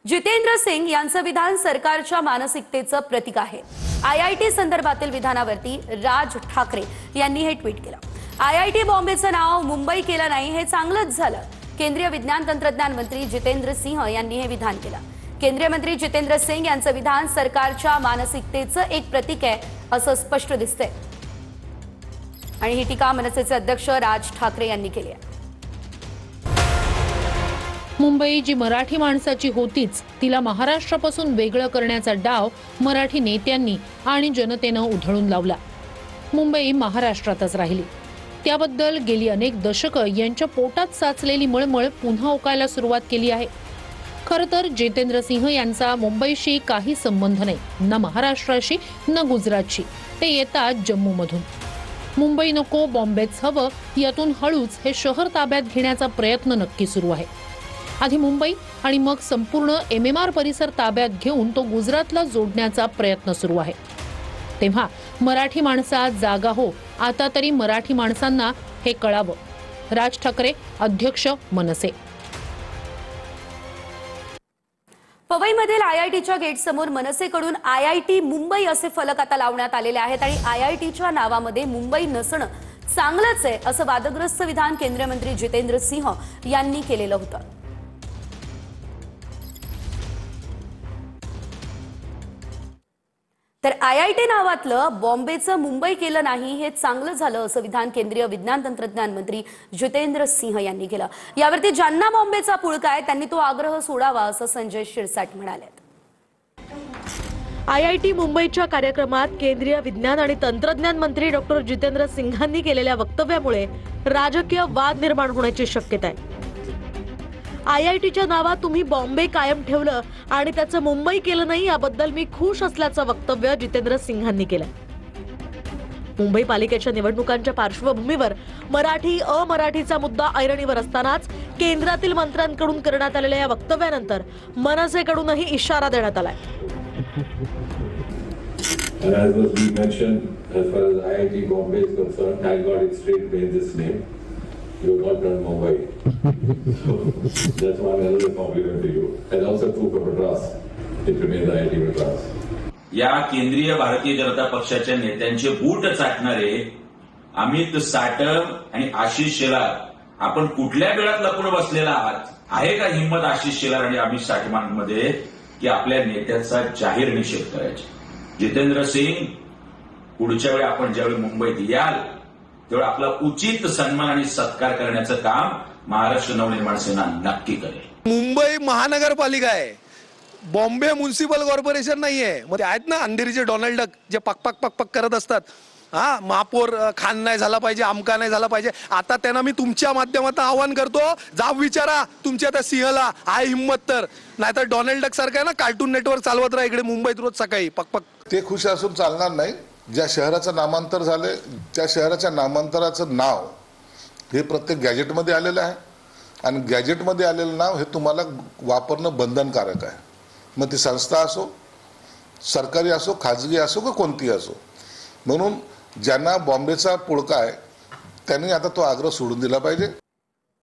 जितेंद्र सिंग यांचं विधान सरकारच्या मानसिकतेचं प्रतीक आहे। आयआयटी संदर्भातील विधानावरती राज ठाकरे यांनी हे ट्विट केलं। आयआयटी बॉम्बेचं नाव मुंबई केलं नाही हे चांगलंच झालं। केंद्रीय विज्ञान तंत्रज्ञान मंत्री जितेंद्र सिंह यांनी हे विधान केलं। केंद्रीय मंत्री जितेंद्र सिंग यांचं विधान सरकारच्या मानसिकतेचं एक प्रतीक आहे असं स्पष्ट दिसतंय आणि ही टीका मनसेचे अध्यक्ष राज ठाकरे यांनी केली आहे। मुंबई जी मराठी माणसाची होतीच तिला महाराष्ट्रापासून वेगळं करण्याचा डाव मराठी नेत्यांनी आणि जनतेनं उधळून लावला। मुंबई महाराष्ट्रातच राहिली, त्याबद्दल गेली अनेक दशकं यांच्या पोटात साचलेली मळमळ पुन्हा ओकायला सुरुवात केली आहे। खरं तर जितेंद्र सिंह यांचा मुंबईशी काही संबंध नाही, ना महाराष्ट्राशी ना गुजरातशी। ते येतात जम्मूमधून। मुंबई नको बॉम्बेच हवं यातून हळूच हे शहर ताब्यात घेण्याचा प्रयत्न नक्की सुरू आहे। आधी मुंबई आणि मग संपूर्ण एमएमआर परिसर ताब्यात घेऊन तो गुजरातला जोडण्याचा प्रयत्न सुरू आहे। तेव्हा मराठी माणसात जागा हो, आता तरी मराठी माणसांना हे कळावं। राज ठाकरे, अध्यक्ष मनसे। पवईमधील आयआयटीच्या गेटसमोर मनसेकडून आयआयटी मुंबई असे फलक आता लावण्यात आलेले आहेत आणि आयआयटीच्या नावामध्ये मुंबई नसणं चांगलंच आहे असं वादग्रस्त विधान केंद्रीय मंत्री जितेंद्र सिंह यांनी केलेलं होतं। तर आयआयटी नावातलं बॉम्बेचं मुंबई केलं नाही हे चांगलं झालं असं विधान केंद्रीय विज्ञान तंत्रज्ञान मंत्री जितेंद्र सिंह यांनी केलं। यावरती ज्यांना बॉम्बेचा पुळका आहे त्यांनी तो आग्रह सोडावा असं संजय शिरसाट म्हणाले। आयआयटी मुंबईच्या कार्यक्रमात केंद्रीय विज्ञान आणि तंत्रज्ञान मंत्री डॉक्टर जितेंद्र सिंहांनी केलेल्या वक्तव्यामुळे राजकीय वाद निर्माण होण्याची शक्यता आहे। आयआयटीच्या नावात तुम्ही बॉम्बे कायम ठेवलं आणि त्याचं मुंबई केलं नाही याबद्दल मी खुश असल्याचं वक्तव्य जितेंद्र सिंहांनी केलं। मुंबई पालिकेच्या निवडणुकांच्या पार्श्वभूमीवर मराठी अमराठीचा मुद्दा ऐरणीवर असतानाच केंद्रातील मंत्र्यांकडून करण्यात आलेल्या या वक्तव्यानंतर मनसेकडूनही इशारा देण्यात आलाय। You have not done Mumbai. So that's one another compliment to you. And also true for Madras. It remains IIT Madras. या केंद्रीय भारतीय जनता पक्षाच्या नेत्यांचे बूट चाटणारे अमित साटम आणि आशिष शेलार आपण कुठल्या वेळात लपून बसलेला आहात? आहे का हिंमत आशिष शेलार आणि अमित साटमांमध्ये की आपल्या नेत्याचा जाहीर निषेध करायचा? जितेंद्र सिंग, पुढच्या वेळी आपण ज्यावेळी मुंबईत याल तेव्हा आपला उचित सन्मान आणि सत्कार करण्याचं काम महाराष्ट्र नवनिर्माण सेना नक्की करेल। मुंबई महानगरपालिका आहे, बॉम्बे म्युनिसिपल कॉर्पोरेशन नाहीये। मग आहेत ना अंधेरीचे डोनाल्ड डक जे पक पक पक पक करत असतात, महापौर खान नाही झाला पाहिजे, आमका नाही झाला पाहिजे। आता त्यांना मी तुमच्या माध्यमातून आवाहन करतो, जा विचारा तुमच्या त्या सिंहला आहे हिंमत तर, नाहीतर डोनाल्ड डक सारखं ना कार्टून नेटवर्क चालवत राहा इकडे मुंबईत रोज सकाळी पक पक। ते खुश असून चालणार नाही। ज्या शहराचं नामांतर झाले त्या शहराच्या नामांतराचं नाव हे प्रत्येक गॅजेटमध्ये आलेलं आहे आणि गॅजेटमध्ये आलेलं नाव हे तुम्हाला वापरणं बंधनकारक आहे। मग ती संस्था असो, सरकारी असो, खाजगी असो का कोणती असो। म्हणून ज्यांना बॉम्बेचा पुळका आहे त्यांनी आता तो आग्रह सोडून दिला पाहिजे।